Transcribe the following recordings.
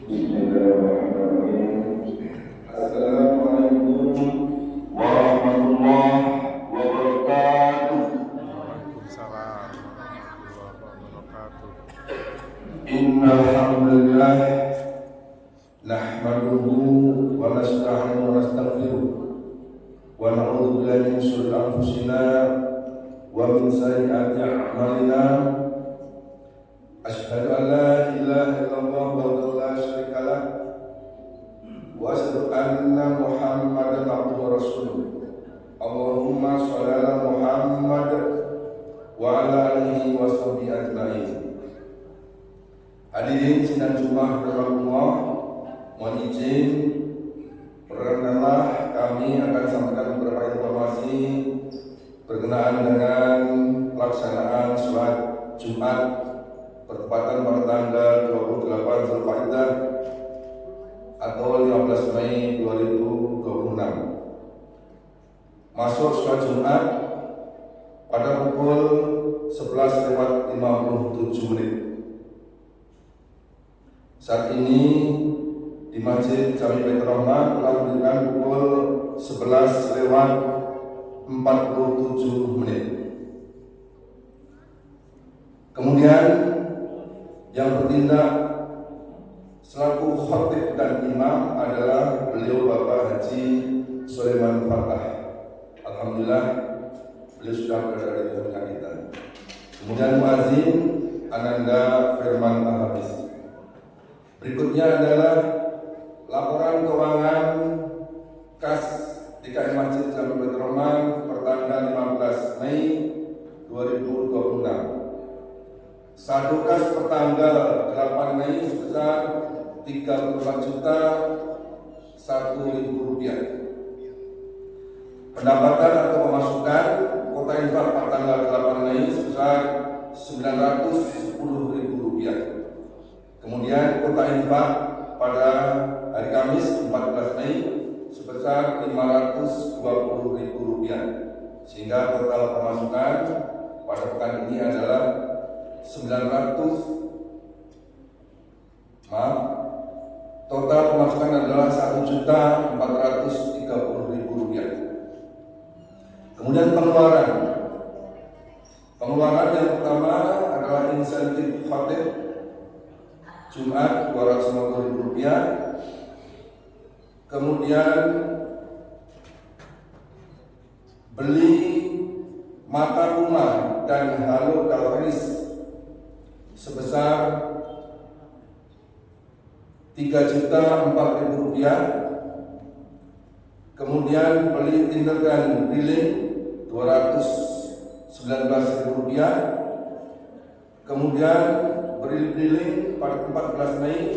Bismillahirrahmanirrahim. Assalamualaikum warahmatullahi wabarakatuh. Waalaikumsalam warahmatullahi wabarakatuh. Innal hamdalillah nahmaduhu wa nasta'inuhu wa nastaghfiruh wa na'udzu billahi min shururi anfusina wa min sayyiati a'malina. Asyhadu an la ilaha illallah wahdahu la syarika lah wa asyhadu anna Muhammadan abduhu wa rasuluh. Allahumma shalli ala Muhammad wa ala alihi wa sahbihi ajma'in. Hadirin sidang Jumat berbahagia, mohon izin perkenalan kami akan sampaikan beberapa informasi berkenaan dengan pelaksanaan sholat Jumat bertepatan pada tanggal 28 Zulqa'dah atau 15 Mei 2026. Masuk sholat Jumat pada pukul 11:57. Saat ini di Masjid Jami Baitur Rahman telah menunjukkan pukul 11:47. Kemudian yang bertindak selaku khatib dan imam adalah beliau Bapak Haji Sulaiman Fatah. Alhamdulillah beliau sudah berada di tengah kita. Kemudian muadzin Ananda Firman Al-Hafiz. Berikutnya adalah laporan keuangan kas DKM Masjid Jami Baitur Rahman pertanggal 15 Mei 2026. Saldo kas pertanggal 8 Mei sebesar Rp34.001.000. Pendapatan atau pemasukan kota infak pertanggal 8 Mei sebesar Rp910.000. Kemudian kota infak pada hari Kamis 14 Mei sebesar Rp520.000. Sehingga total pemasukan pada pekan ini adalah total pemasukan adalah Rp1.430.000. Kemudian pengeluaran yang pertama adalah insentif khatib Jumat Rp250.000. Kemudian beli mata rumah dan halo galvanis sebesar Rp3.004.000. Kemudian beli tinder dan billing Rp219.000. Kemudian beli billing pada 14 Mei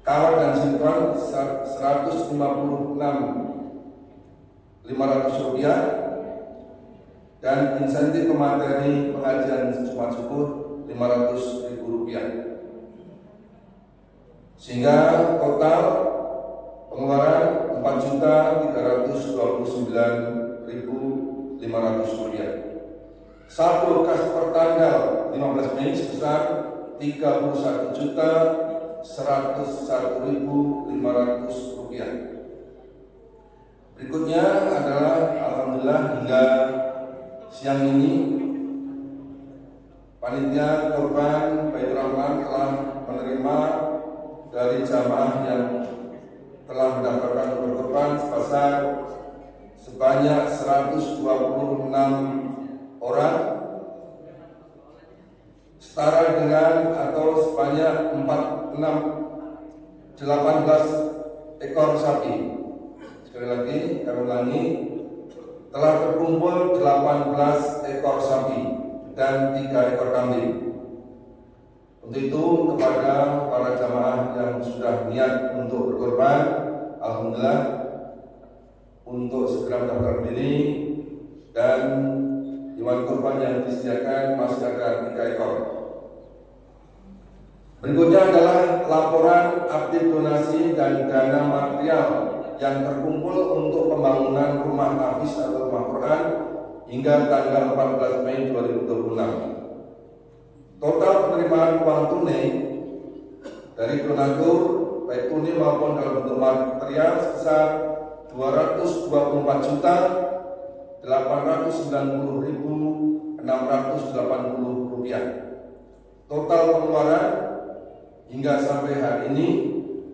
kawat dan sinkron Rp156.500 dan insentif pemateri pengajian Jumat subuh Rp500.000. Sehingga total pengeluaran Rp4.329.500. Saldo kas pertanggal 15 Mei sebesar Rp31.101.500. Berikutnya adalah alhamdulillah hingga siang ini panitia korban Baitur Rahman telah menerima dari jamaah yang telah mendaftarkan korban sebanyak 126 orang, setara dengan atau sebanyak 18 ekor sapi. Sekali lagi kami ulangi, telah terkumpul 18 ekor sapi dan 3 ekor kambing. Untuk itu kepada para jamaah yang sudah niat untuk berkorban, alhamdulillah untuk segera mendaftar diri, dan hewan kurban yang disediakan masih ada 3 ekor. Berikutnya adalah laporan aktif donasi dan dana material yang terkumpul untuk pembangunan rumah Hafiz atau rumah Quran hingga tanggal 14 Mei 2026. Total penerimaan uang tunai dari donatur baik tunai maupun dalam bentuk material sebesar 224.890.680 rupiah. Total pengeluaran hingga sampai hari ini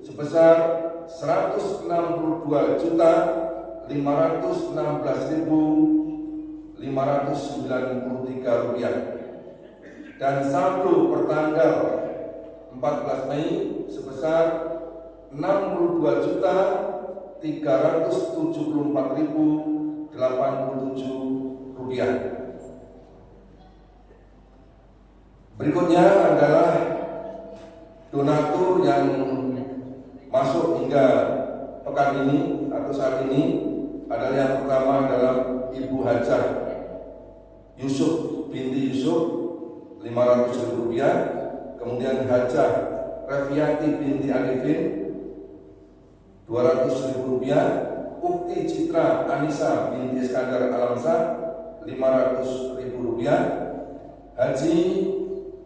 sebesar 162.516.593 rupiah. Dan saldo pertanggal 14 Mei sebesar 62.374.087 rupiah. Berikutnya adalah donatur yang masuk hingga pekan ini atau saat ini adalah yang pertama adalah Ibu Hajah Yusuf binti Yusuf 500.000 rupiah, kemudian Hajah Reviati binti Arifin 200.000 rupiah, Ukti Citra Anissa binti Iskandar Alamsah 500.000 rupiah, Haji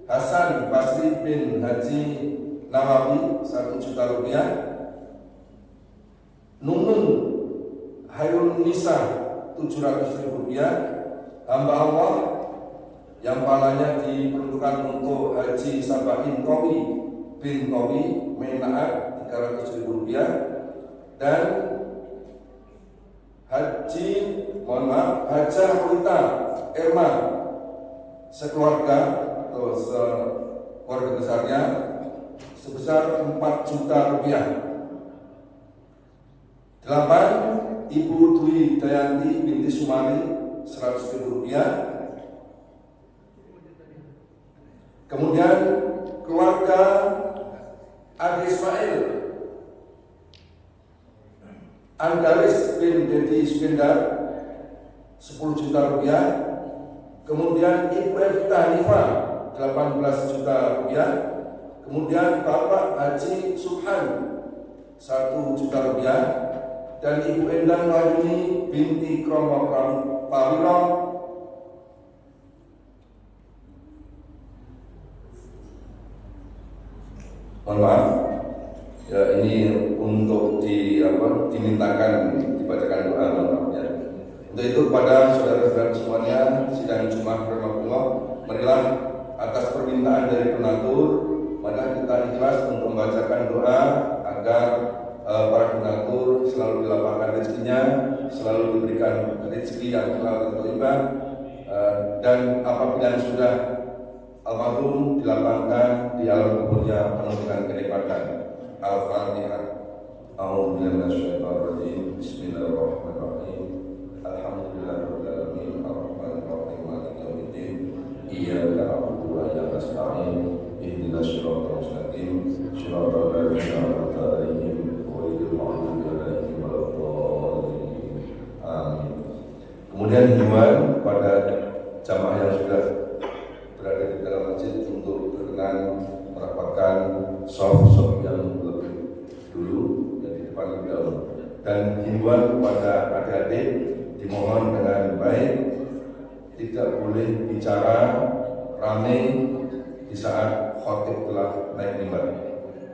Hasan Basri bin Haji Nawawi 1 juta rupiah, Nunun Hairun Nisa 700.000 rupiah, hamba Allah yang palanya diperuntukkan untuk Haji Sabahin Kowi bin Kowi Menaat 300.000 rupiah, dan Hajah Rita Irma sekeluarga atau sekeluarga besarnya sebesar 4 juta rupiah. 8. Ibu Dwi Dayanti binti Sumari 100.000 rupiah. Kemudian keluarga Adi Ismail Andaris bin Dedi Sukendar 10 juta rupiah. Kemudian Ibu Evita Hanifah 18 juta rupiah. Kemudian Bapak Haji Subhan 1 juta rupiah, dan Ibu Endang Wahyuni binti Kromo Pawiro mohon maaf ya, ini untuk dimintakan dibacakan doa maafnya. Untuk itu kepada saudara-saudara semuanya sidang Jumat Rahmatullah, marilah atas permintaan dari donatur, marilah kita ikhlas untuk membacakan doa agar para donatur selalu dilapangkan rezekinya, selalu diberikan rezeki yang halal dan thayyibah, dan apabila yang sudah almarhum dilapangkan di alam kuburnya penuh dengan kenikmatan. Al-Fatihah. A'udzubillahi minasyaitonir rajim. Bismillahirrahmanirrahim. Alhamdulillahirabbil alamin, arrahmanir rahim, maliki yaumiddin. Iyyaka na'budu wa iyyaka nasta'in. Ihdinas siratal mustaqim. Shiratal ladzina an'amta 'alaihim ghairil maghdubi 'alaihim waladdallin. Amin. Kemudian himbauan pada jamaah yang sudah berada di dalam masjid untuk berkenan merapatkan soft yang lebih dulu yang di depan lebih dahulu, dan himbauan kepada adik-adik dimohon dengan baik tidak boleh bicara rame di saat khotib telah naik mimbar.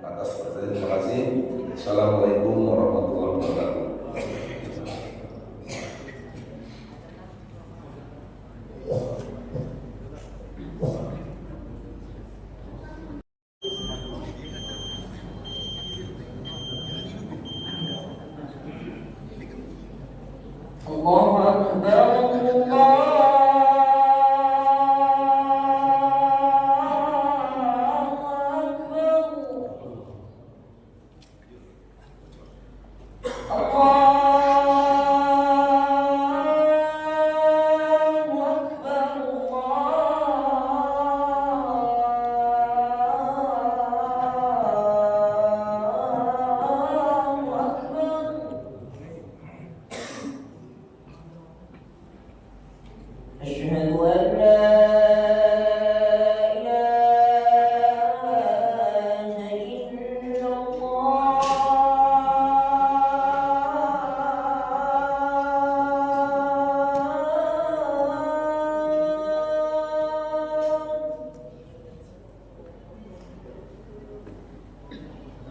Atas perhatian terima kasih. Assalamualaikum warahmatullahi wabarakatuh. Allahu Akbar, Allahu Akbar.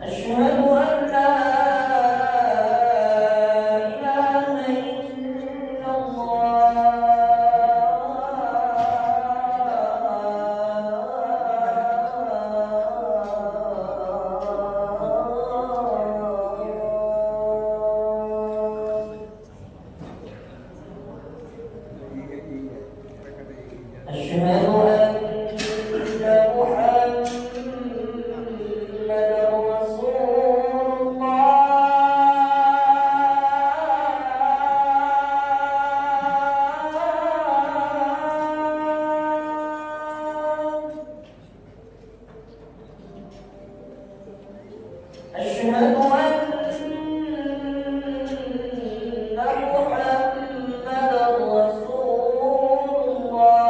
أشهد أن لا إله إلا أشهد أن محمدا رسول الله. أشهد أن محمدا رسول الله.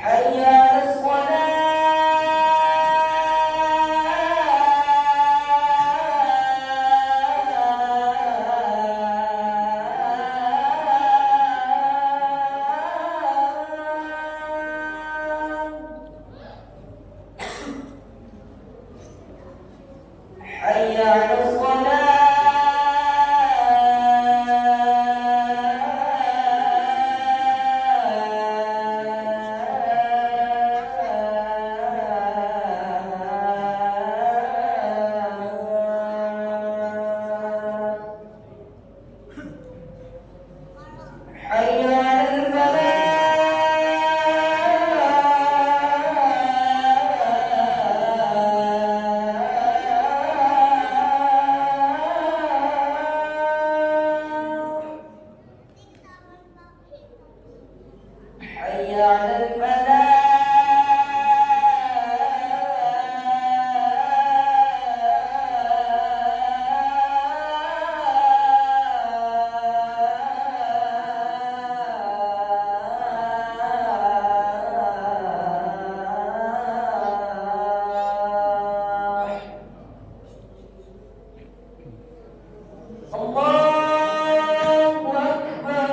حي على الصلاة. حي على الصلاة. حي على الفلاح. حي على الفلاح. الله أكبر.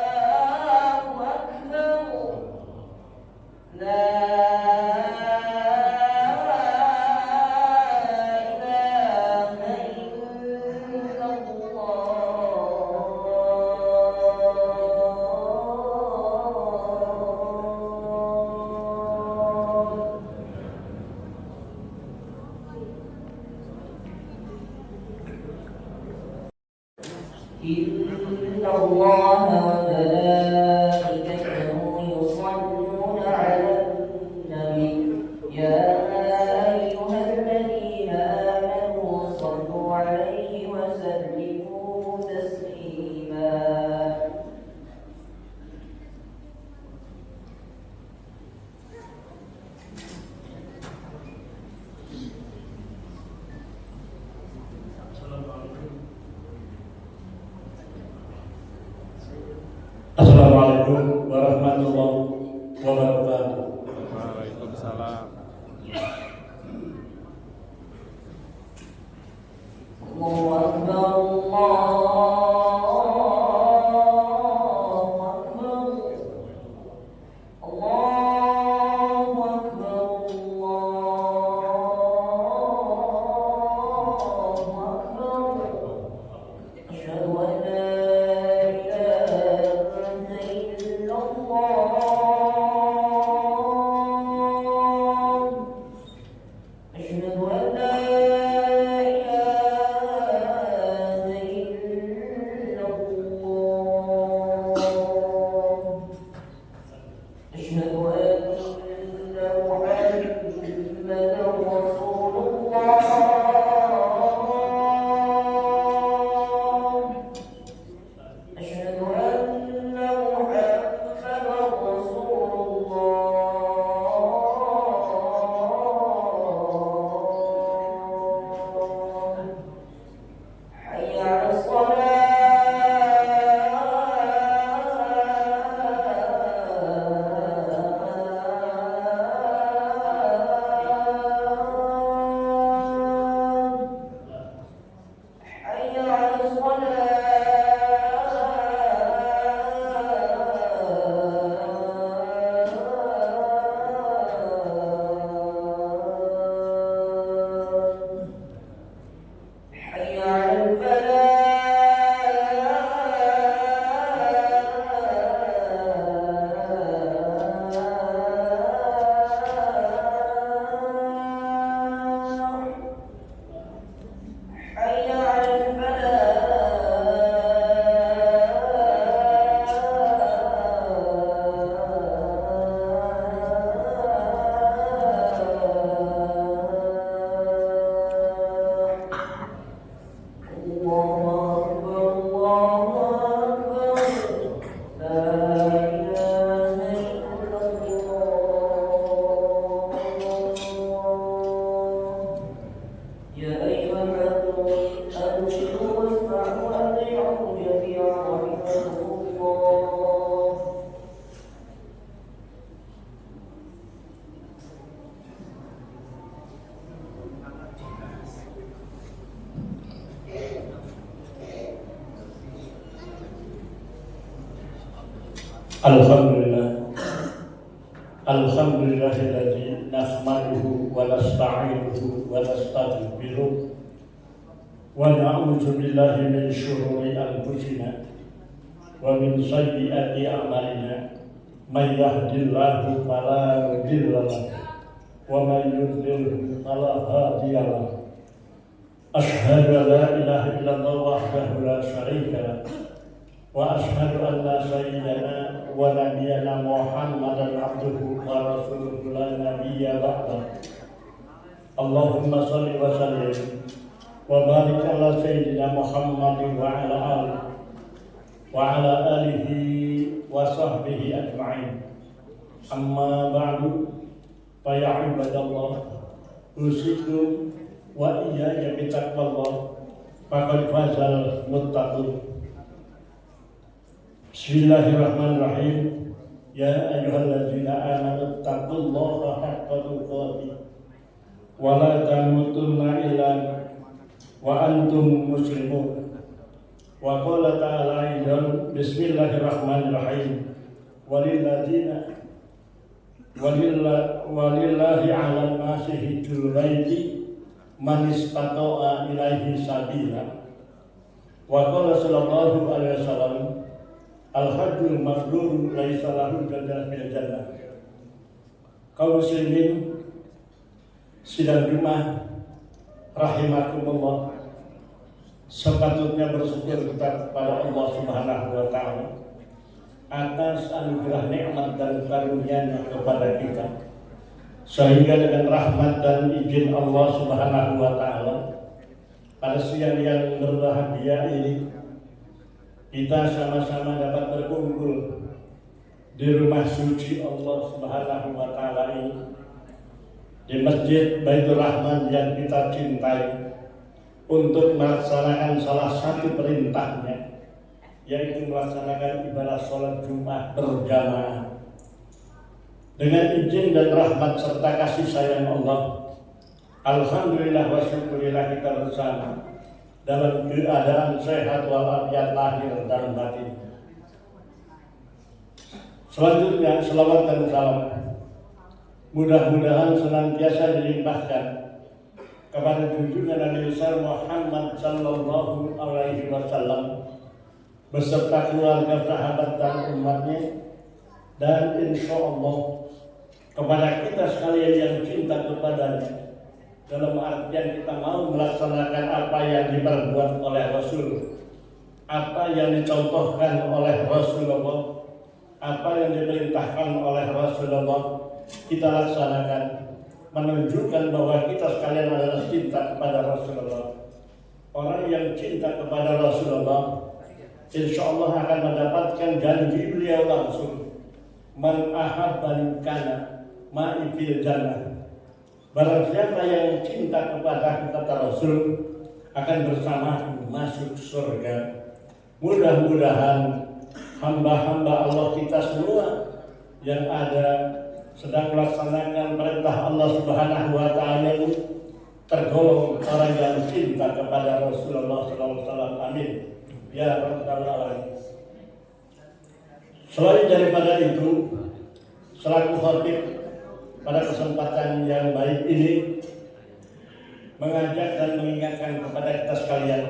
الله أكبر. لا إله إلا الله. إن الله وملائكته يصلون على النبي يا أيها الذين آمنوا صلوا عليه وسلموا تسليما. Assalamualaikum warahmatullahi wabarakatuh. Waalaikumsalam. الله أكبر. الله أكبر. الله أكبر. الله أكبر. أشهد أن لا إله إلا الله. أشهد أن لا إله إلا الله. أشهد أن محمدا رسول الله. Alhamdulillahilladzi nahmaduhu wa nasta'inuhu wa nastaghfiruh wa na'udzu billahi min syururi anfusina wa min sayyiati a'malina may yahdihillahu fala mudilla lahu wa may yudlil fala hadiya lahu asyhadu an la ilaha illallah wahdahu la syarika lahu wa asyhadu anna sayyidana wa nabiyyana Muhammadan abduhu wa rasuluhu la nabiyya ba'da. Allahumma shalli wa sallim wa barik ala sayyidina Muhammadin wa ala alihi wa sahbihi ajma'in. Amma ba'du, fa ya ibadallah, usikum wa iyaya bitaqwallah, faqad fazal muttaqun. Bismillahirrahmanirrahim. Ya ayyuhalladzina amanu taqullaha haqqa tuqatih wa la tamutunna illa wa antum muslimun. Wa qala ta'ala aidan, bismillahirrahmanirrahim. Walillahi 'alan nasi hijjul baiti man istata'a ilaihi sabila. Wa qala sallallahu alaihi wasallam, al-hajjul mabrur laisa lahu jannah fil jannah. Kaum muslimin sidang Jumat rahimakumullah, sepatutnya bersyukur kita kepada Allah Subhanahu wa taala atas anugerah nikmat dan karunia-Nya kepada kita, sehingga dengan rahmat dan izin Allah Subhanahu wa taala pada siang yang berbahagia ini kita sama-sama dapat berkumpul di rumah suci Allah Subhanahu wa taala ini, di Masjid Baitur Rahman yang kita cintai, untuk melaksanakan salah satu perintahnya, yaitu melaksanakan ibadah sholat Jumat berjamaah. Dengan izin dan rahmat serta kasih sayang Allah, alhamdulillah wa syukurillah kita bersama dalam keadaan sehat walafiat lahir dan batin. Selanjutnya, selawat dan salam mudah-mudahan senantiasa dilimpahkan kepada junjungan Nabi besar Muhammad sallallahu alaihi wasallam beserta keluarga, sahabat dan umatnya, dan insya Allah kepada kita sekalian yang cinta kepadanya, dalam artian kita mau melaksanakan apa yang diperbuat oleh Rasul, apa yang dicontohkan oleh Rasulullah, apa yang diperintahkan oleh Rasulullah, kita laksanakan, menunjukkan bahwa kita sekalian adalah cinta kepada Rasulullah. Orang yang cinta kepada Rasulullah, insya Allah akan mendapatkan janji beliau langsung, man ahabbani kana ma'i fil jannah. Barang siapa yang cinta kepada kata Rasul akan bersama masuk surga. Mudah-mudahan hamba-hamba Allah kita semua yang ada sedang melaksanakan perintah Allah Subhanahu wa taala ini tergolong orang yang cinta kepada Rasulullah sallallahu alaihi wasallam. Amin ya rabbal alamin. Selain daripada itu, selaku khatib pada kesempatan yang baik ini mengajak dan mengingatkan kepada kita sekalian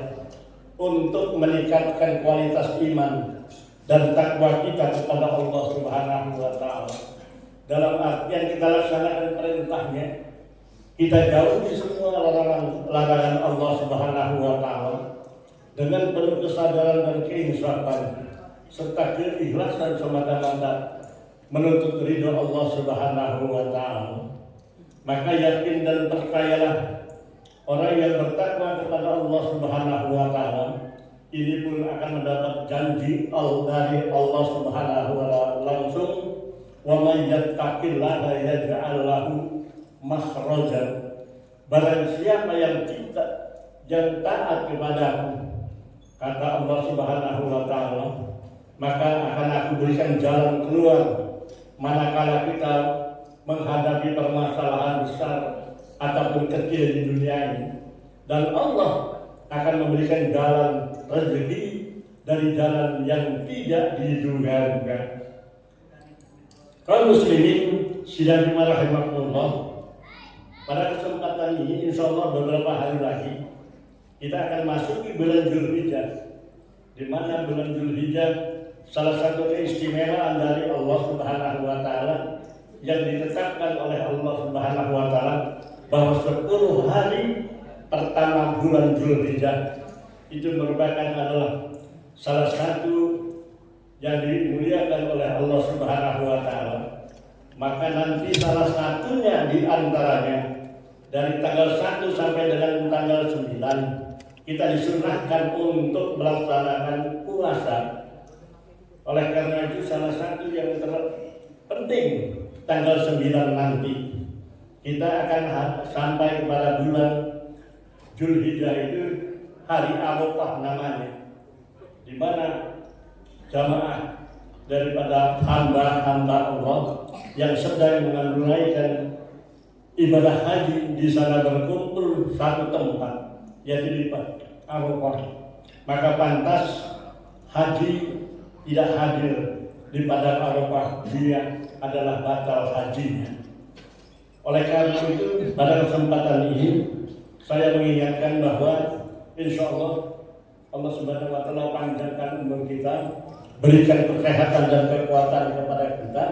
untuk meningkatkan kualitas iman dan takwa kita kepada Allah Subhanahu wa taala. Dalam artian kita laksanakan perintahnya, kita jauhi semua larangan Allah Subhanahu wa taala dengan penuh kesadaran dan keinsafan serta keikhlasan semata-mata menuntut ridho Allah Subhanahu wa taala. Maka yakin dan percayalah, orang yang bertakwa kepada Allah Subhanahu wa taala ini pun akan mendapat janji dari Allah Subhanahu wa taala langsung, wa may yattaqillaha yaj'al lahu makhrajan. Barang siapa yang taat kepadaku, kata Allah Subhanahu wa taala, maka akan aku berikan jalan keluar manakala kita menghadapi permasalahan besar ataupun kecil di dunia ini. Dan Allah akan memberikan jalan rezeki dari jalan yang tidak diduga-duga. Kaum muslimin sidang rahimakumullah, pada kesempatan ini insya Allah beberapa hari lagi kita akan masuk di bulan Dzulhijjah, di mana bulan Dzulhijjah salah satu keistimewaan dari Allah Subhanahu wa taala yang ditetapkan oleh Allah Subhanahu wa taala bahwa 10 hari pertama bulan Dzulhijjah itu merupakan adalah salah satu yang dimuliakan oleh Allah Subhanahu wa taala. Maka nanti salah satunya di antaranya dari tanggal 1 sampai dengan tanggal 9 kita disunahkan untuk melaksanakan puasa. Oleh karena itu salah satu yang terpenting tanggal 9 nanti kita akan sampai kepada bulan Dzulhijjah, itu hari Arafah namanya, di mana jamaah daripada hamba-hamba Allah yang sedang menunaikan ibadah haji di sana berkumpul satu tempat, yaitu di Arafah. Maka pantas haji tidak hadir di padang Arafah, dia adalah batal hajinya. Oleh karena itu pada kesempatan ini saya mengingatkan bahwa insya Allah Allah Subhanahu wa taala panjangkan umur kita, berikan kesehatan dan kekuatan kepada kita,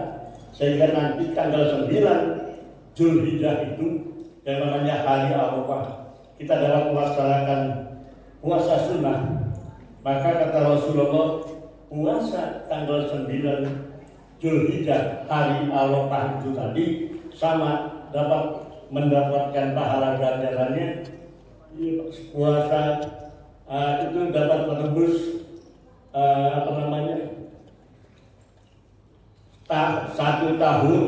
sehingga nanti tanggal 9 Dzulhijjah itu yang namanya hari Arafah kita dapat melaksanakan puasa sunnah. Maka kata Rasulullah, puasa tanggal 9 Dzulhijjah hari Arafah itu tadi sama dapat mendapatkan pahala ganjarannya. Puasa itu dapat menembus satu tahun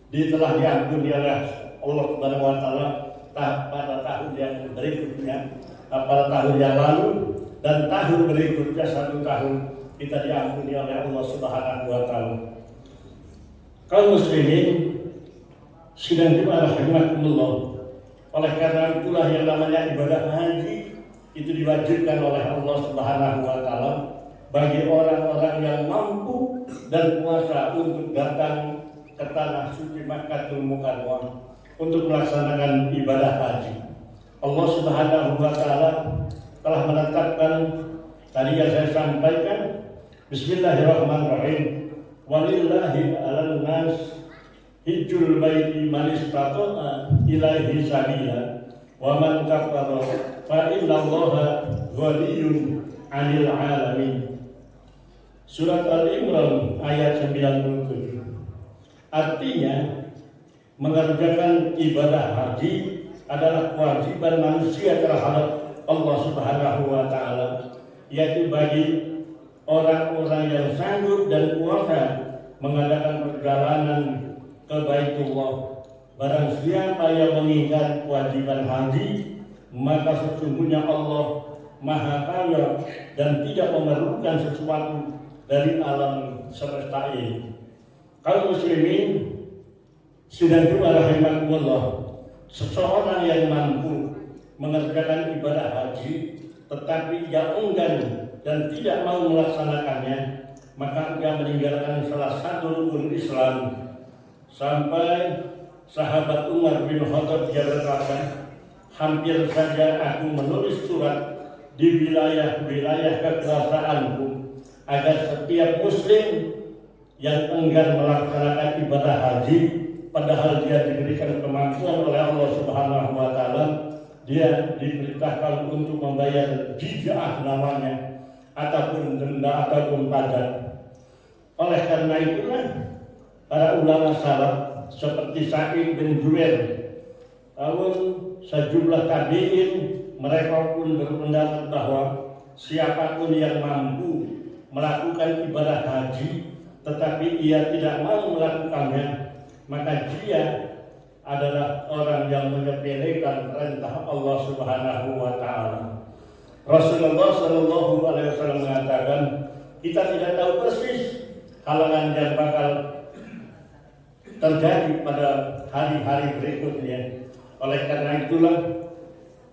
telah diampuni oleh Allah Subhanahu wa taala pada tahun yang berikutnya, pada tahun yang lalu, dan tahun berikutnya 1 tahun kita diampuni oleh Allah Subhanahu wa taala. Kaum muslimin sidang rahimakumullah, oleh karena itulah yang namanya ibadah haji itu diwajibkan oleh Allah Subhanahu wa taala bagi orang-orang yang mampu dan kuasa untuk datang ke tanah suci Makkahul Mukarramah untuk melaksanakan ibadah haji. Allah Subhanahu wa taala telah menetapkan, tadi yang saya sampaikan, bismillahirrahmanirrahim, walillahi 'alan nas hijjul baiti man istata'a ilaihi sabila wa man kafara fa innallaha ghaniyyun 'anil 'alamin. Surat Al-Imran ayat 97. Artinya mengerjakan ibadah haji adalah kewajiban manusia terhadap Allah Subhanahu wa taala, yaitu bagi orang-orang yang sanggup dan kuasa mengadakan perjalanan ke Baitullah. Barang siapa yang mengingat kewajiban haji, maka sesungguhnya Allah Maha Kaya dan tidak memerlukan sesuatu dari alam semesta ini. Kaum muslimin sidang rahimakumullah, seseorang yang mampu mengerjakan ibadah haji tetapi dia enggan dan tidak mau melaksanakannya, maka dia meninggalkan salah satu rukun Islam. Sampai sahabat Umar bin Khattab dia berkata, hampir saja aku menulis surat di wilayah-wilayah kekuasaanku agar setiap muslim yang enggan melaksanakan ibadah haji padahal dia diberikan kemampuan oleh Allah Subhanahu wa taala, dia diperintahkan untuk membayar jizyah namanya ataupun denda ataupun pajak. Oleh karena itulah para ulama salaf seperti Sa'id bin Jubair sejumlah tabi'in mereka pun berpendapat bahwa siapapun yang mampu melakukan ibadah haji tetapi ia tidak mau melakukannya, maka dia adalah orang yang menyepelekan perintah Allah Subhanahu wa taala. Rasulullah Shallallahu alaihi wasallam mengatakan, kita tidak tahu persis halangan yang bakal terjadi pada hari-hari berikutnya. Oleh karena itulah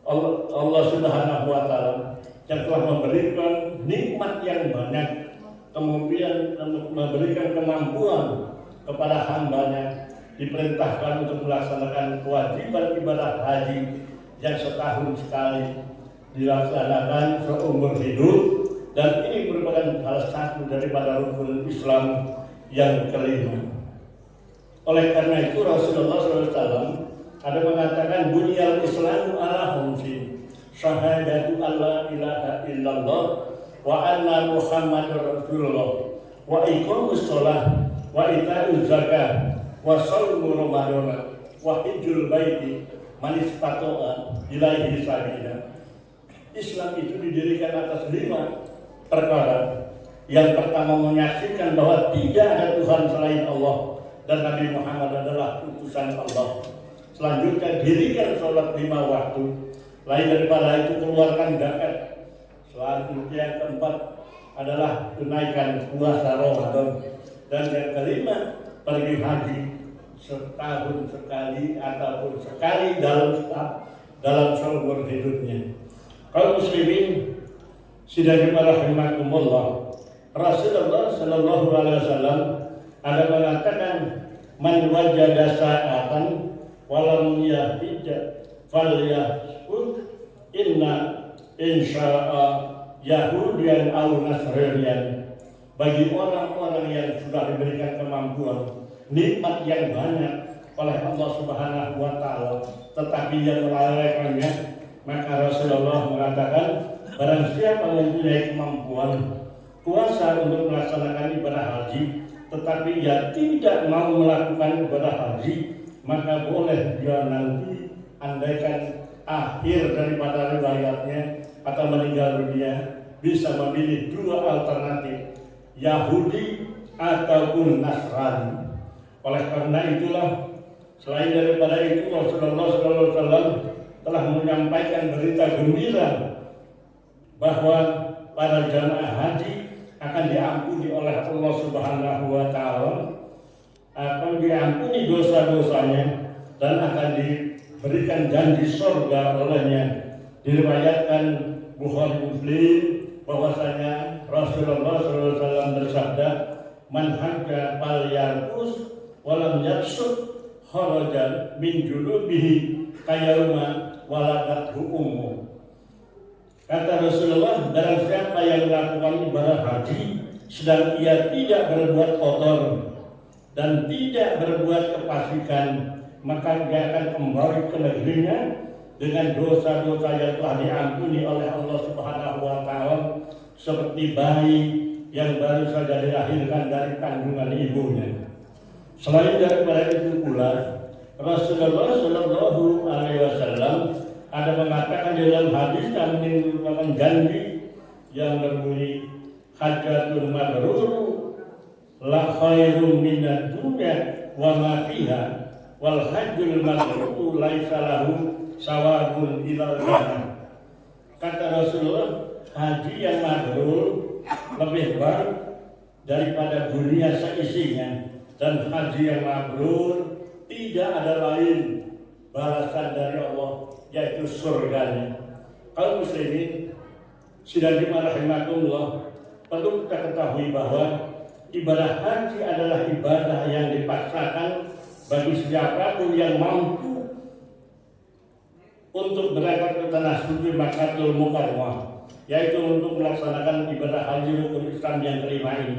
Allah Subhanahu wa taala yang telah memberikan nikmat yang banyak, kemudian memberikan kemampuan kepada hambanya, diperintahkan untuk melaksanakan kewajiban ibadah haji yang setahun sekali dilaksanakan seumur hidup, dan ini merupakan salah satu daripada rukun Islam yang kelima. Oleh karena itu Rasulullah SAW ada mengatakan bunyal Islamu ala khamsin, syahadatu alla ilaha illallah wa anna Muhammadar Rasulullah wa iqamus shalah wa ita'uz zakah wa shaumu ramadan wa hajjul baiti man istata'a ilaihi sabila. Islam itu didirikan atas 5 perkara. Yang pertama, menyaksikan bahwa tidak ada Tuhan selain Allah dan Nabi Muhammad adalah utusan Allah. Selanjutnya, dirikan sholat 5 waktu. Lain daripada itu, keluarkan zakat. Selanjutnya, yang keempat adalah tunaikan puasa Ramadan. Dan yang kelima, pergi haji setahun sekali ataupun sekali dalam seumur hidupnya. Kaum muslimin sidang rahimakumullah, Rasulullah Shallallahu alaihi wasallam ada mengatakan, man wajada sa'atan walam yahija falyahud inna insya'a yahudian au nasranian. Bagi orang-orang yang sudah diberikan kemampuan, nikmat yang banyak oleh Allah Subhanahu wa taala, tetapi yang melalaikannya, maka Rasulullah mengatakan, barang siapa mempunyai kemampuan puasa untuk melaksanakan ibadah haji, tetapi ia tidak mau melakukan ibadah haji, maka boleh dia nanti, andaikan akhir daripada riwayatnya atau meninggal dunia, bisa memilih 2 alternatif, Yahudi ataupun Nasrani. Oleh karena itulah, selain daripada itu, Rasulullah SAW telah menyampaikan berita gembira bahwa para jamaah haji akan diampuni oleh Allah Subhanahu wa taala, akan diampuni dosa-dosanya dan akan diberikan janji surga olehnya. Diriwayatkan Bukhari Muslim bahwasanya Rasulullah SAW bersabda, man hajja fal yarfus walam yafsud kharaja min junubihi kayauma waladathu ummu. Kata Rasulullah, barang siapa yang melakukan ibadah haji sedang ia tidak berbuat kotor dan tidak berbuat kefasikan, maka dia akan kembali ke negerinya dengan dosa-dosa yang telah diampuni oleh Allah Subhanahu wa taala, seperti bayi yang baru saja dilahirkan dari kandungan ibunya. Selain daripada itu pula, Rasulullah Shallallahu alaihi wasallam ada mengatakan dalam hadis yang merupakan janji yang berbunyi, hajjatul mabrur la khairum minad dunya wa ma fiha wal hajjul mabrur laisa lahu sawabun ilal jannah. Kata Rasulullah, haji yang mabrur lebih baik daripada dunia seisinya, dan haji yang mabrur tidak ada lain balasan dari Allah, yaitu surganya. Kaum muslimin sidang rahimakumullah, perlu kita ketahui bahwa ibadah haji adalah ibadah yang dipaksakan bagi siapapun yang mampu untuk berangkat ke tanah suci Makkahul Mukarramah, yaitu untuk melaksanakan ibadah haji rukun Islam yang kelima ini,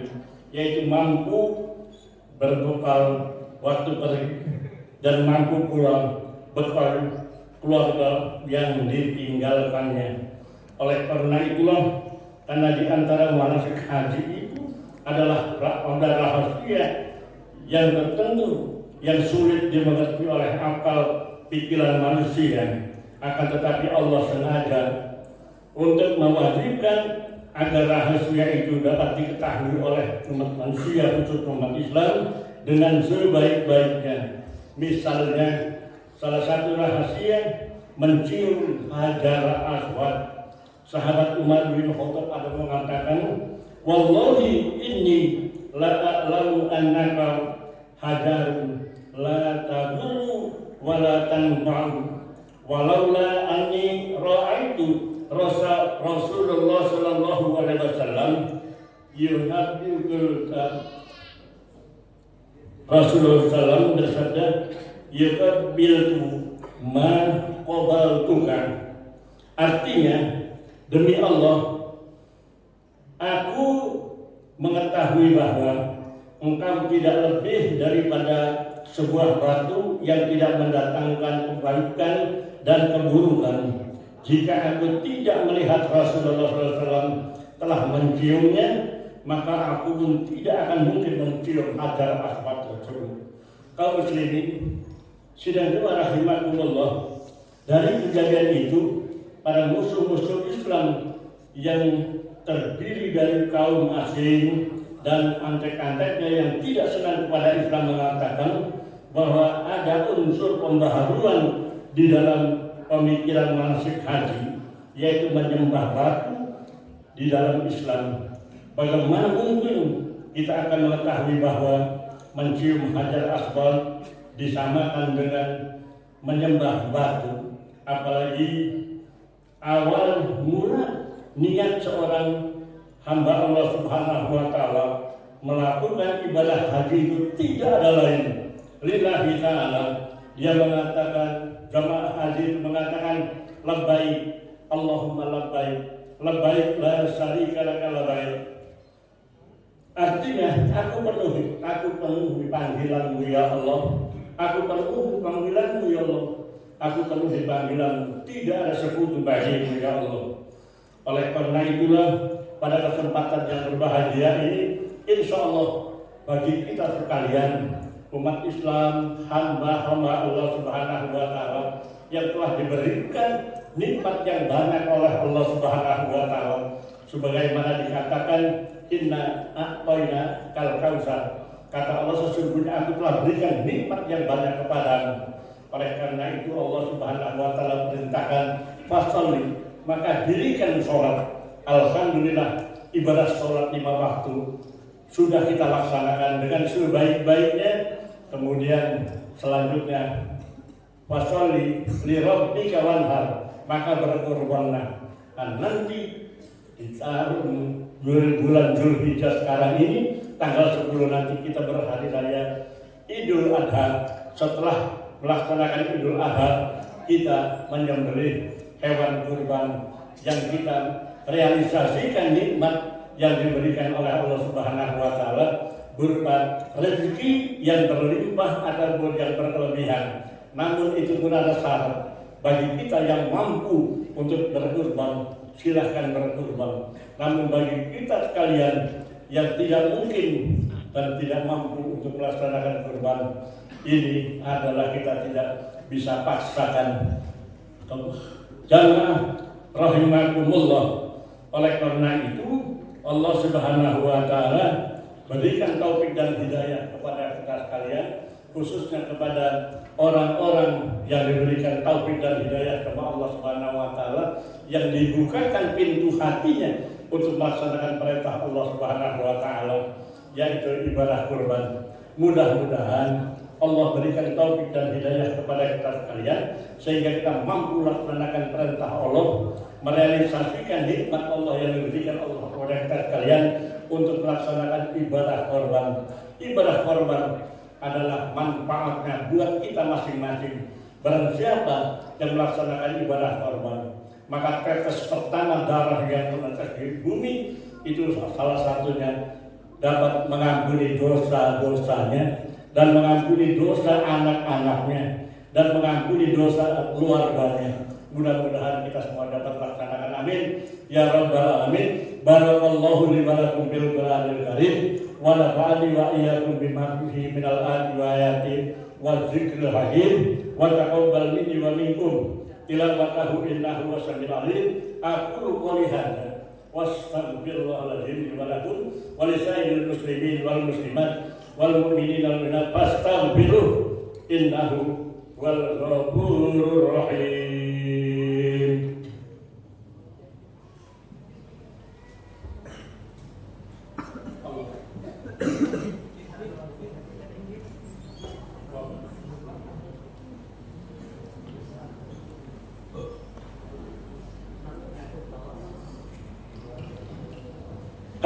yaitu mampu berbekal waktu pergi dan mampu pulang bekal keluarga yang ditinggalkannya. Oleh karena itulah, karena di antara manasik haji itu adalah rahasia yang tertentu yang sulit dimengerti oleh akal pikiran manusia, akan tetapi Allah sengaja untuk mewajibkan agar rahasia itu dapat diketahui oleh umat manusia khusus umat Islam dengan sebaik-baiknya. Misalnya salah satu rahasia mencium Hajar Aswad. Sahabat Umar bin Khattab ada mengatakan, "Wallahi inni la a'lamu annaka hajarun la tadurru wa la tanfa'u walaula anni ra'aitu Rasulullah sallallahu alaihi wasallam yuhabbul Rasulullah sallallahu bersabda, yuhabbiltu ma qabaltuka." Artinya, demi Allah, aku mengetahui bahwa engkau tidak lebih daripada sebuah batu yang tidak mendatangkan kebaikan dan keburukan. Jika aku tidak melihat Rasulullah SAW telah menciumnya, maka aku pun tidak akan mungkin mencium Hajar Aswad tersebut. Kaum muslimin, sidang rahimakumullah, dari kejadian itu, para musuh-musuh Islam yang terdiri dari kaum asing dan antek-anteknya yang tidak senang kepada Islam mengatakan bahwa ada unsur pembaharuan di dalam pemikiran manasik haji, yaitu menyembah batu di dalam Islam. Bagaimana mungkin kita akan mengetahui bahwa mencium Hajar Aswad disamakan dengan menyembah batu? Apalagi awal mula niat seorang hamba Allah Subhanahu wa Ta'ala melakukan ibadah haji itu tidak ada lain lillahi ta'ala. Dia mengatakan, jamaah haji itu mengatakan, labbaik Allahumma labbaik, labbaik la syarika laka labbaik. Artinya, aku penuhi panggilanmu ya Allah, aku penuhi panggilanmu ya Allah, aku penuhi panggilanmu, tidak ada sekutu bagimu ya Allah. Oleh karena itulah, pada kesempatan yang berbahagia ini, insya Allah bagi kita sekalian, umat Islam, hamba-hamba Allah Subhanahu wa Ta'ala yang telah diberikan nikmat yang banyak oleh Allah Subhanahu wa Ta'ala, sebagaimana dikatakan, inna a'tayna kal kausar, kata Allah, sesungguhnya aku telah berikan nikmat yang banyak kepadamu. Oleh karena itu Allah Subhanahu wa Ta'ala perintahkan fasholli, maka dirikan sholat. Alhamdulillah, ibadah sholat 5 waktu sudah kita laksanakan dengan sebaik-baiknya. Kemudian selanjutnya fasholli li rabbika wanhar, maka berkorbanlah. Dan nanti di bulan Zulhijjah sekarang ini, tanggal 10 nanti kita berhari raya Idul Adha. Setelah melaksanakan Idul Adha, kita menyembelih hewan kurban yang kita realisasikan nikmat yang diberikan oleh Allah Subhanahu wa Ta'ala berupa rezeki yang berlimpah ataupun yang berkelebihan. Namun itu pun ada syarat. Bagi kita yang mampu untuk berkurban, silahkan berkurban. Namun bagi kita sekalian yang tidak mungkin dan tidak mampu untuk melaksanakan kurban, ini adalah kita tidak bisa paksakan. Jamaah rahimakumullah. Oleh karena itu Allah Subhanahu wa Ta'ala berikan taufik dan hidayah kepada kita sekalian, khususnya kepada orang-orang yang diberikan taufik dan hidayah kepada Allah Subhanahu wa Ta'ala, yang dibukakan pintu hatinya untuk melaksanakan perintah Allah Subhanahu wa Ta'ala, yaitu ibadah kurban. Mudah-mudahan Allah berikan taufik dan hidayah kepada kita sekalian sehingga kita mampu melaksanakan perintah Allah, merealisasikan nikmat Allah yang diberikan Allah kepada kita sekalian untuk melaksanakan ibadah korban. Ibadah korban adalah manfaatnya buat kita masing-masing. Barang siapa yang melaksanakan ibadah korban, maka tetes pertama darah yang menetes di bumi itu salah satunya dapat mengampuni dosa-dosanya dan mengampuni dosa anak-anaknya dan mengampuni dosa keluarganya. Mudah-mudahan kita semua dapat melaksanakan, amin ya rabbal alamin. Barakallahu li wa lakum bil Qur'anil karim wa nafa'ani wa iyyakum bima fihi minal ayati wa ayati wa dzikril hakim wa taqabbal minni wa minkum tilawatahu innahu wasami'ul alim. Aku qouli hadza wastaghfirullahaladzim wa lakum wa lisairil muslimin wal muslimat wal mu'minin wal mu'minat fastaghfiruh innahu wal ghafurur rahim.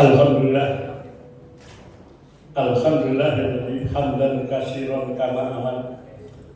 Alhamdulillah, alhamdulillahilladzi hamdan katsiran kama aman.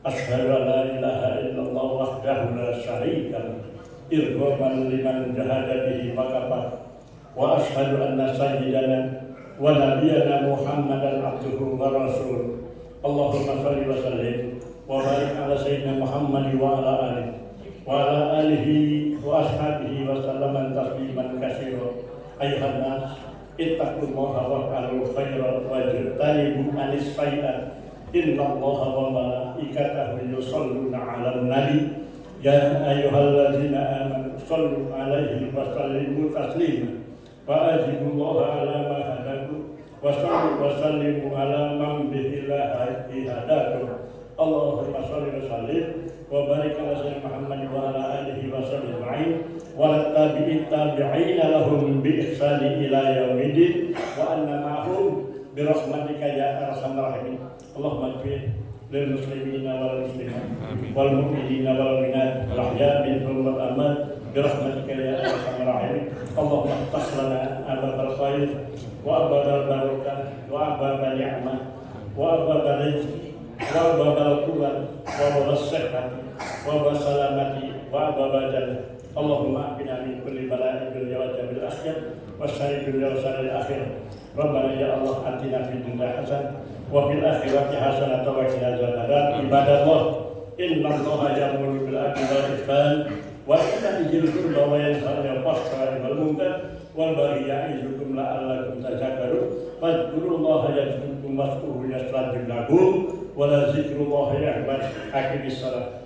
Asyhadu an la ilaha illallah wahdahu la syarika lahu irghaman liman jahada bihi wa kafar. Wa asyhadu anna sayyidana wa nabiyyana Muhammadan abduhu wa rasuluh. Allahumma shalli wa sallim wa barik ala sayyidina Muhammad wa ala alihi wa ashabihi wa sallaman tasliman katsiran. Ayuhan nas ittaqullaha wa fa'alul khaira wajtanibu anis sayyi'at. Innallaha wa malaikatahu yusholluna 'alan nabi ya ayyuhalladzina amanu shallu 'alaihi wa sallimu taslima wa ajibullaha 'ala ma hadakum wa sallu wa sallimu 'ala man bihillahi hidayatuh. Allahumma shalli wa sallim wa barik ala sayyidina Muhammad wa ala alihi wa sahbihi ajma'in wa tabi'ina lahum bi ihsani ila yaumiddin wa anna ma'hum bi rahmatika ya arhamar rahimin. Allahumma ighfir lil muslimina wal muslimat wal mu'minina wal mu'minat wal ahya'i minhum wal amwat bi rahmatika ya arhamar rahimin. Allahumma iftah lana abwaabal khair wa abwaabal barakah wa abwaabal ni'mah wa abwaabal rizq wa babal quwwat wa babal sihhat wa babal salamati wa babal jannah. Allahumma afina min kulli bala'in dunya wa jamil akhir wa syarri dunya wa syarri akhir. Rabbana ya Allah atina fid dunya hasanah wa fil akhirati hasanah wa qina adzabannar. Ibadallah, innallaha ya'muru bil 'adli wal ihsan wa ita'i dzil qurba wa yanha 'anil fahsya'i wal munkar wal baghi ya'izukum la'allakum tadhakkarun. Fadhkurullaha yazkurkum washkuruhu yastajib lakum wa la dzikrullahi akbar. Aqimis shalah.